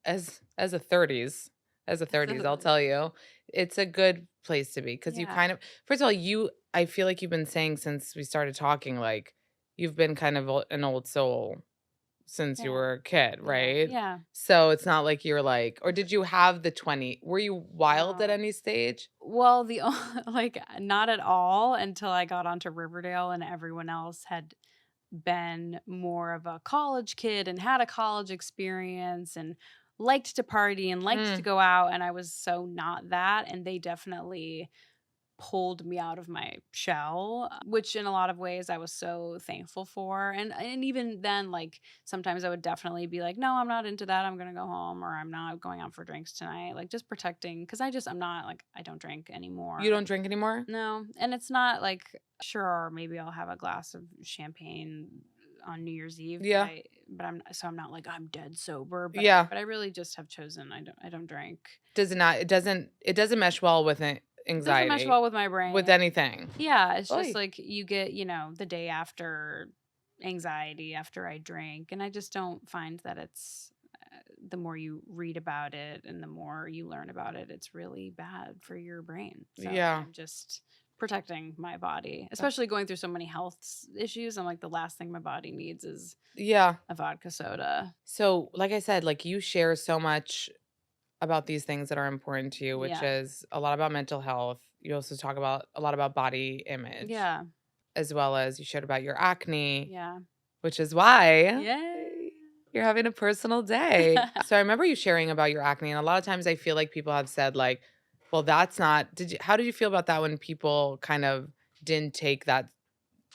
as a 30s, I'll tell you, it's a good place to be because you kind of, first of all, I feel like you've been saying since we started talking, like you've been kind of an old soul since you were a kid, right? Yeah. So it's not like you're like, or did you have the 20? Were you wild at any stage? Well, not at all until I got onto Riverdale and everyone else had been more of a college kid and had a college experience and liked to party and liked to go out, and I was so not that, and they definitely pulled me out of my shell, which in a lot of ways I was so thankful for. And even then, like, sometimes I would definitely be like, no, I'm not into that, I'm gonna go home, or I'm not going out for drinks tonight, like just protecting, because I'm not like, I don't drink anymore. You don't drink anymore? No. And it's not like, sure, maybe I'll have a glass of champagne on New Year's Eve. Yeah. But I'm not like I'm dead sober. But I really just have chosen I don't drink. It doesn't mesh well with it. Anxiety. It doesn't mesh well with my brain. With anything. Yeah. It's just like you get, the day after anxiety after I drink. And I just don't find that it's, the more you read about it and the more you learn about it, it's really bad for your brain. So I'm just protecting my body, especially going through so many health issues. I'm like, the last thing my body needs is a vodka soda. So like I said, like, you share so much about these things that are important to you, which is a lot about mental health. You also talk about a lot about body image. Yeah. As well as you shared about your acne. Yeah. Which is why you're having a personal day. So I remember you sharing about your acne, and a lot of times I feel like people have said like, well, that's not, how did you feel about that when people kind of didn't take that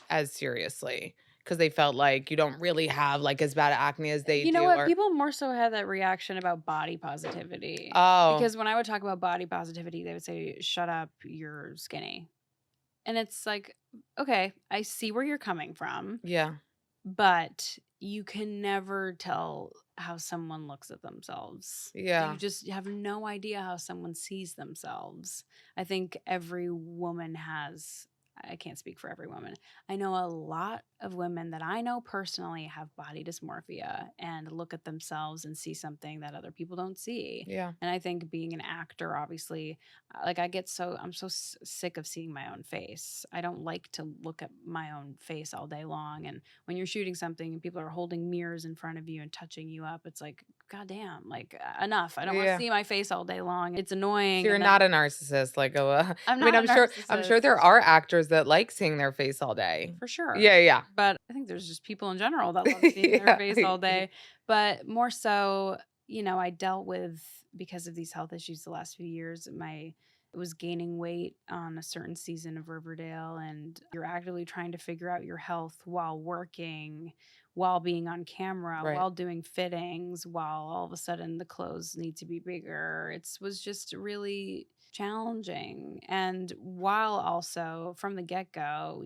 as seriously? because they felt like you don't really have, like, as bad acne as they You know do, what? or People more so had that reaction about body positivity. Oh, Because when I would talk about body positivity, they would say, "Shut up, you're skinny." And it's like, okay, I see where you're coming from, yeah, but you can never tell how someone looks at themselves. You yeah, just have no idea how someone sees themselves. I think every woman has, I can't speak for every woman. I know a lot of women that I know personally have body dysmorphia and look at themselves and see something that other people don't see. yeah. And I think being an actor, obviously, like I'm so sick of seeing my own face. I don't like to look at my own face all day long. And when you're shooting something and people are holding mirrors in front of you and touching you up, it's like, goddamn, like enough. I don't want to Yeah. see my face all day long. It's So annoying. you're And not then a narcissist, like, I'm I mean, not a I'm sure narcissist there are actors that like seeing their face all day. for sure. Yeah, yeah. But I think there's just people in general that love seeing their Yeah. face all day. But more so, I dealt with, because of these health issues the last few years, it was gaining weight on a certain season of Riverdale, and you're actively trying to figure out your health while working, while being on camera, Right. while doing fittings, while all of a sudden the clothes need to be bigger. It was just really challenging. And while also from the get-go,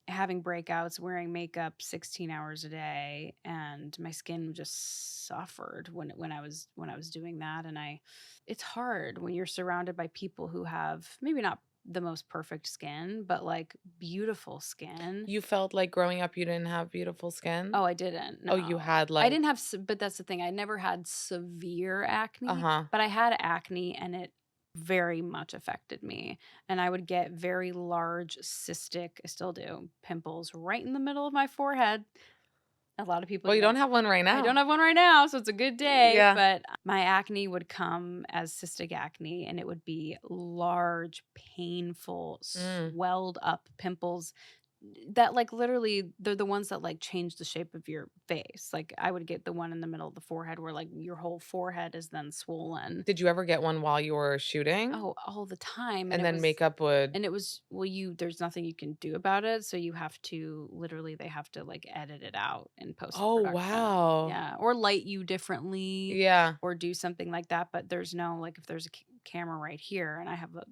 having breakouts, wearing makeup 16 hours a day, and my skin just suffered when I was doing that. And it's hard when you're surrounded by people who have maybe not the most perfect skin, but like beautiful skin. You felt like growing up you didn't have beautiful skin? Oh, I didn't. Oh, you No. had, I like didn't have, but that's the thing. I never had severe acne, Uh-huh. but I had acne and it very much affected me. And I would get very large cystic, I still do, pimples right in the middle of my forehead. A lot of people Well, you don't have one right I don't now. have one right now, so it's a good day. Yeah. But my acne would come as cystic acne, and it would be large, painful, Mm. swelled up pimples that, like, literally they're the ones that like change the shape of your face. Like, I would get the one in the middle of the forehead where like your whole forehead is then swollen. Did you ever get one while you were shooting? Oh, all the time. And then makeup would And it was, well, there's nothing you can do about it. So you have to literally, they have to like edit it out in post Oh, production. wow. Yeah. Or light you differently Yeah. or do something like that. But there's no, like, if there's a camera right here and I have a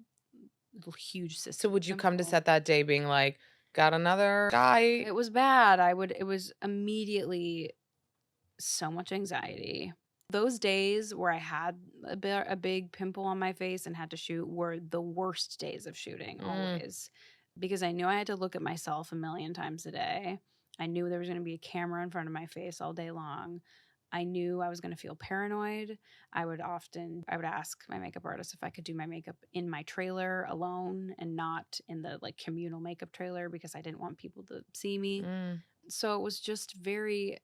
little huge So cystic would you come to pimple, set that day being like, "Got another guy?" it was bad. It was immediately so much anxiety. Those days where I had a big pimple on my face and had to shoot were the worst days of shooting, Mm. always, because I knew I had to look at myself a million times a day. I knew there was going to be a camera in front of my face all day long. I knew I was going to feel paranoid. I would ask my makeup artist if I could do my makeup in my trailer alone and not in the like communal makeup trailer because I didn't want people to see me. Mm. So it was just very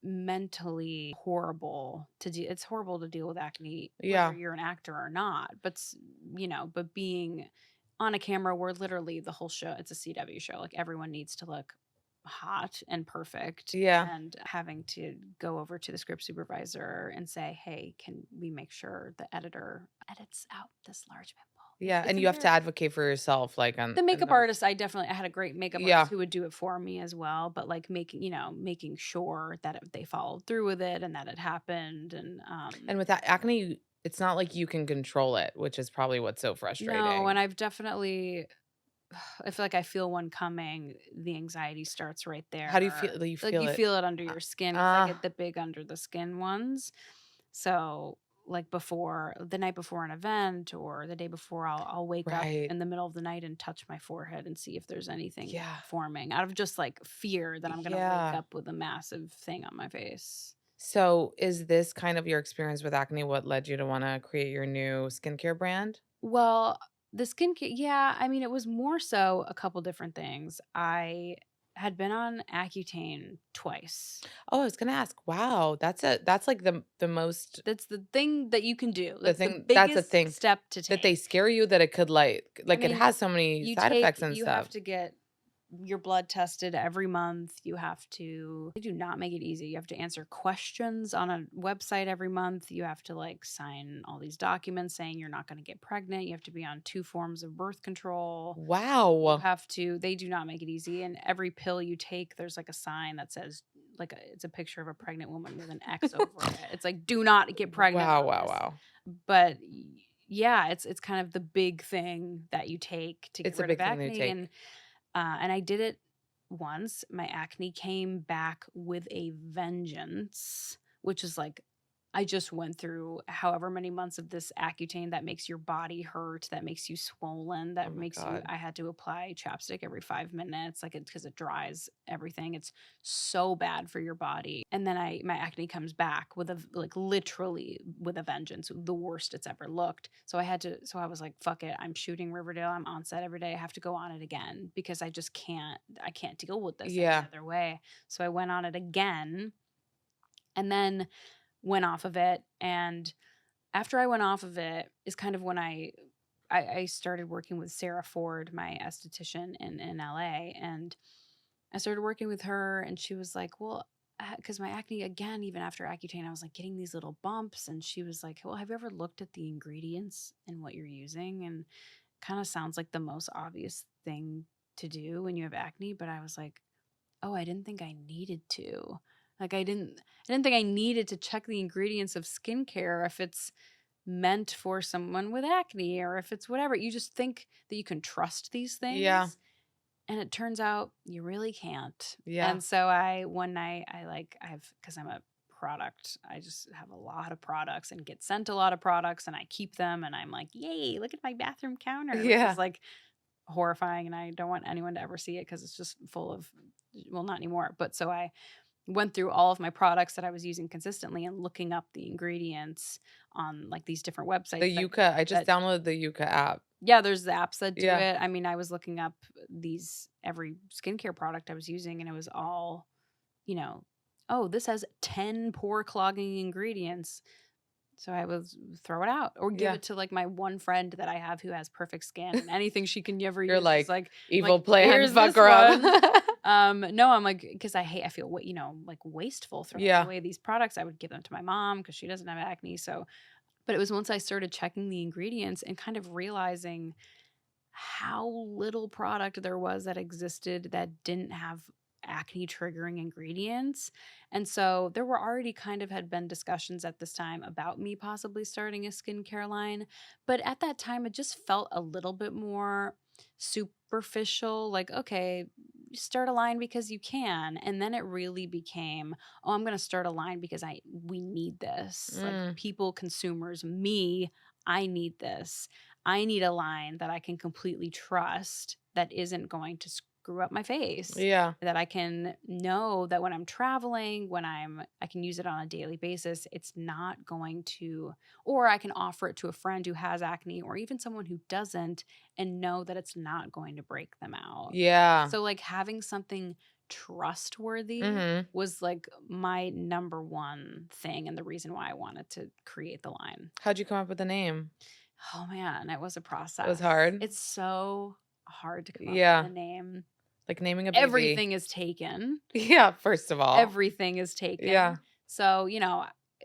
mentally horrible to do. It's horrible to deal with acne whether Yeah. you're an actor or not, but but being on a camera where literally the whole show, it's a CW show, like everyone needs to look hot and perfect, Yeah. and having to go over to the script supervisor and say, hey, can we make sure the editor edits out this large pimple? Yeah, It's and you have to embarrassing. advocate for yourself, like, on The in makeup those artist, I had a great makeup Yeah. artist who would do it for me as well, but, like, making sure that they followed through with it and that it happened, and, And with that acne, it's not like you can control it, which is probably what's so no, and frustrating. I've definitely if, like, I feel one coming, the anxiety starts right How do you there. feel do you Like, feel you it? feel it under Uh your skin because I uh, get the big under the skin ones. So, like, the night before an event or the day before, I'll wake up right. in the middle of the night and touch my forehead and see if there's anything Yeah. forming out of just, like, fear that I'm gonna wake Yeah. up with a massive thing on my face. So, is this kind of your experience with acne what led you to wanna create your new skincare brand? Well, the skincare, yeah, I mean, it was more so a couple different things. I had been on Accutane twice. Oh, I was gonna ask, wow, that's like the most That's the thing that you can do. the That's the thing that's a biggest thing step to that take. they scare you that it could, I it mean, has so many side effects and you have stuff. to get your blood tested every month. You have to, they do not make it easy. You have to answer questions on a website every month. You have to like sign all these documents saying you're not going to get pregnant. You have to be on 2 forms of birth control. You Wow. have to, they do not make it easy. And every pill you take, there's like a sign that says, like, it's a picture of a pregnant woman with an X over it. It's like, do not get pregnant. Wow, on wow, this. wow. But yeah, it's kind of the big thing that you take to get It's a rid of big thing they acne. take. And I did it once. My acne came back with a vengeance, which is like, I just went through however many months of this Accutane that makes your body hurt, that makes you swollen, that Oh my makes you, God. I had to apply chapstick every 5 minutes, like, because it dries everything. It's so bad for your body. And then my acne comes back with like literally with a vengeance, the worst it's ever looked. So I was like, fuck it. I'm shooting Riverdale. I'm on set every day. I have to go on it again because I can't deal with this any other way. So I went on it again and then went off of it. And after I went off of it is kind of when I started working with Sarah Ford, my esthetician in LA. And I started working with her and she was like, well, because my acne, again, even after Accutane, I was like getting these little bumps. And she was like, well, have you ever looked at the ingredients and what you're using? And kind of sounds like the most obvious thing to do when you have acne. But I was like, oh, I didn't think I needed to. Like I didn't think I needed to check the ingredients of skincare if it's meant for someone with acne or if it's whatever. You just think that you can trust these things. Yeah. And it turns out you really can't. Yeah. And so one night because I'm a product, I just have a lot of products and get sent a lot of products and I keep them and I'm like, yay, look at my bathroom counter. Which is like horrifying and I don't want anyone to ever see it because it's just full of, well, not anymore. But so I went through all of my products that I was using consistently and looking up the ingredients on like these different websites. The Yuka, I just downloaded the Yuka app. Yeah, there's the apps that do it. I mean, I was looking up every skincare product I was using and it was all, oh, this has 10 pore clogging ingredients. So I would throw it out or give it to like my one friend that I have who has perfect skin and anything she can ever You're use. like evil plan, fuck her up. No, I'm like, because I feel like wasteful throwing away these products. I would give them to my mom because she doesn't have acne. So, but it was once I started checking the ingredients and kind of realizing how little product there was that existed that didn't have acne triggering ingredients. And so there were already had been discussions at this time about me possibly starting a skincare line. But at that time, it just felt a little bit more superficial. Like, okay, start a line because you can. And then it really became, oh, I'm going to start a line because we need this. Like people, consumers, me, I need this. I need a line that I can completely trust that isn't going to screw up my face. Yeah. That I can know that when I'm traveling, I can use it on a daily basis. It's not going to, or I can offer it to a friend who has acne or even someone who doesn't and know that it's not going to break them out. Yeah. So like having something trustworthy was like my number one thing and the reason why I wanted to create the line. How'd you come up with the name? Oh man, it was a process. It was hard. It's so hard to come up with a name. Like naming a baby. Everything is taken. Yeah, first of all. Everything is taken. Yeah. So,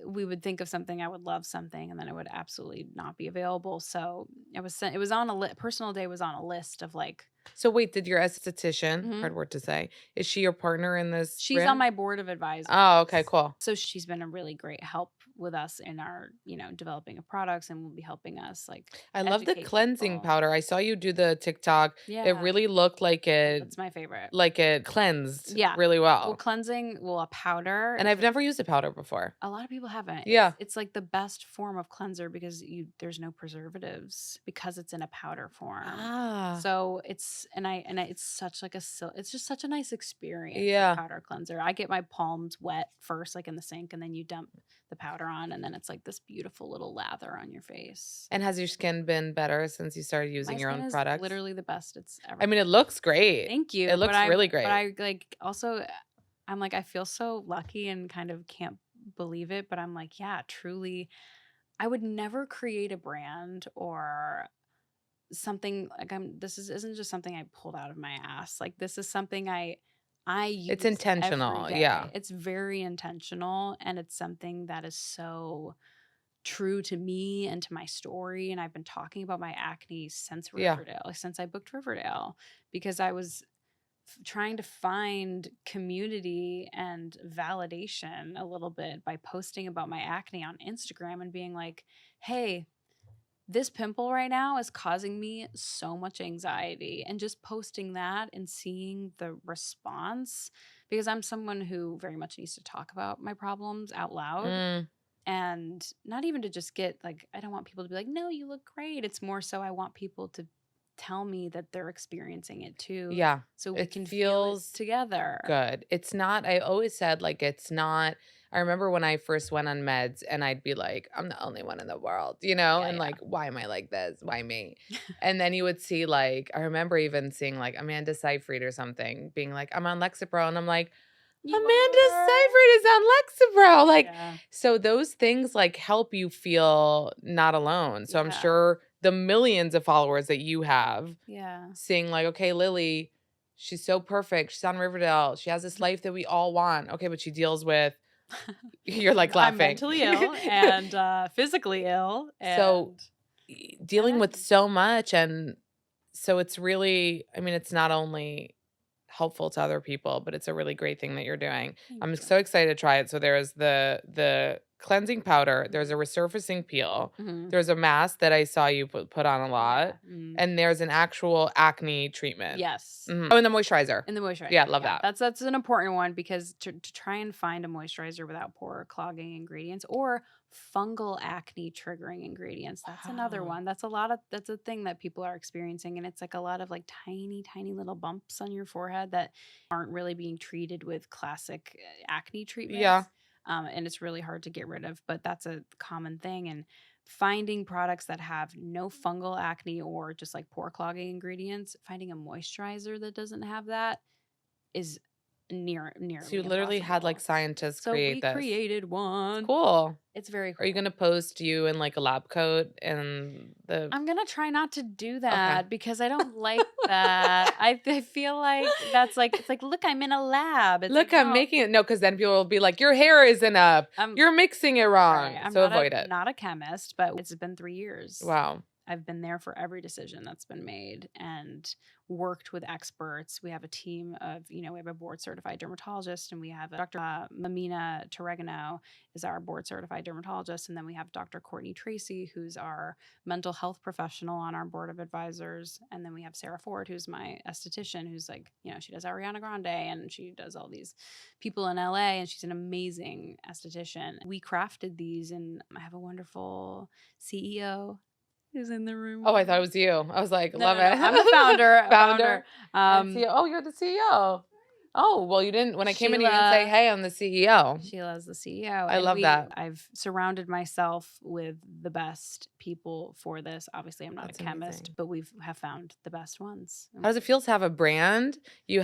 we would think of something, I would love something, and then it would absolutely not be available. So it was on a list. Personal Day was on a list of like. So wait, did your esthetician, hard word to say, is she your partner in this? She's on my board of advisors. Oh, okay, cool. So she's been a really great help with us in our, developing of products and will be helping us like. I love the cleansing powder. I saw you do the TikTok. Yeah. It really looked like That's my favorite. Like it cleansed really well. Well, a powder. And I've never used a powder before. A lot of people haven't. Yeah. It's like the best form of cleanser because there's no preservatives because it's in a powder form. Ah. So it's it's just such a nice experience. Yeah. Powder cleanser. I get my palms wet first, like in the sink, and then you dump the powder on, and then it's like this beautiful little lather on your face. And has your skin been better since you started using your own products? Literally the best it's ever. I mean, it looks great. Thank you. It looks really great. But I also, I'm like, I feel so lucky and kind of can't believe it, but I'm like, yeah, truly, I would never create a brand or something like isn't just something I pulled out of my ass. Like this is something I It's use every intentional. Yeah. day. It's very intentional, and it's something that is so true to me and to my story. And I've been talking about my acne since Yeah. Riverdale, since I booked Riverdale, because I was trying to find community and validation a little bit by posting about my acne on Instagram and being like, hey, this pimple right now is causing me so much anxiety. And just posting that and seeing the response, because I'm someone who very much needs to talk about my problems out loud. Mm, And not even to just get like, I don't want people to be like, no, you look great. It's more so I want people to tell me that they're experiencing it too. yeah. So we It can feel it feels together. good. It's not, I always said, like, it's not. I remember when I first went on meds and I'd be like, I'm the only one in the world, Yeah, and like, why am I like this? Why me? And then you would see, like, I remember even seeing like Amanda Seyfried or something being like, I'm on Lexapro. And I'm like, You Amanda are. Seyfried is on Lexapro. Like, Yeah. so those things like help you feel not alone. So I'm Yeah. sure the millions of followers that you have Yeah. seeing like, okay, Lili, she's so perfect. She's on Riverdale. She has this life that we all want. Okay, but she deals with, you're like I'm laughing. mentally ill and physically ill. So dealing with acne. so much. And so it's really, I mean, it's not only helpful to other people, but it's a really great thing that you're doing. Thank I'm you. so excited to try it. So there's the cleansing powder, there's a resurfacing peel, Mhm. there's a mask that I saw you put on a lot, Yeah. Mm. and there's an actual acne treatment. Yes. Oh, and the moisturizer. And the moisturizer. Yeah, love that. That's an important one, because to try and find a moisturizer without pore clogging ingredients or fungal acne triggering ingredients. That's another Wow. one. That's a thing that people are experiencing. And it's like a lot of like tiny, tiny little bumps on your forehead that aren't really being treated with classic acne treatments. Yeah. And it's really hard to get rid of, but that's a common thing. And finding products that have no fungal acne or just like pore clogging ingredients, finding a moisturizer that doesn't have that is nearly So you literally had like impossible. scientists So create we this. created one. Cool. It's very cool. Are you gonna post you in like a lab coat and the? I'm gonna try not to do that because I don't like that. I feel like that's like, it's like, look, I'm in a lab. It's Look, like, I'm no, making it. No, because then people will be like, your hair isn't up. You're mixing it wrong. right, I'm So not avoid it. not a chemist, but it's been 3 years. Wow. I've been there for every decision that's been made and worked with experts. We have a team of, we have a board certified dermatologist, and we have Dr. Mamina Torregano is our board certified dermatologist. And then we have Dr. Courtney Tracy, who's our mental health professional on our board of advisors. And then we have Sarah Ford, who's my esthetician, who's like, she does Ariana Grande and she does all these people in LA, and she's an amazing esthetician. We crafted these, and I have a wonderful CEO is in the room. Oh, I thought it was you. I was like, love it. I'm the founder. Founder. Oh, you're the CEO. Oh, well, you didn't. When I came in, you didn't say, hey, I'm the CEO. Sheila's the CEO. I love that. I've surrounded myself with the best people for this. Obviously, I'm not a chemist, amazing. but we have found the best ones. How does it feel to have a brand? Don't you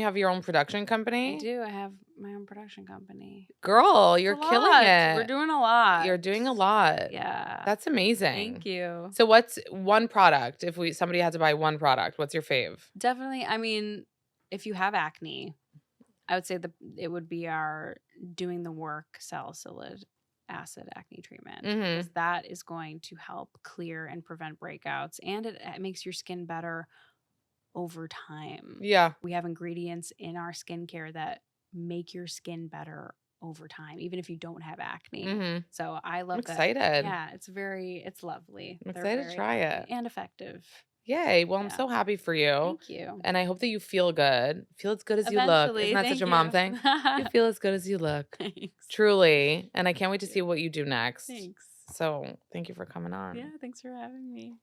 have your own production company? I do. I have my own production company. Girl, you're killing it. We're doing a lot. You're doing a lot. Yeah. That's amazing. Thank you. So what's one product? If somebody had to buy one product, what's your fave? Definitely. I mean, if you have acne, I would say it would be our doing the work salicylic acid acne treatment, because that is going to help clear and prevent breakouts, and it makes your skin better over time. Yeah. We have ingredients in our skincare that make your skin better over time, even if you don't have acne. So I love that. Excited. Yeah, it's lovely. I'm excited to try it. And effective. Yay. Well, I'm so happy for you. Thank you. And I hope that you feel good. Feel as good as you look. Isn't that such a mom thing? You feel as good as you look. Thanks. Truly. And I can't wait to see what you do next. Thanks. So thank you for coming on. Yeah, thanks for having me.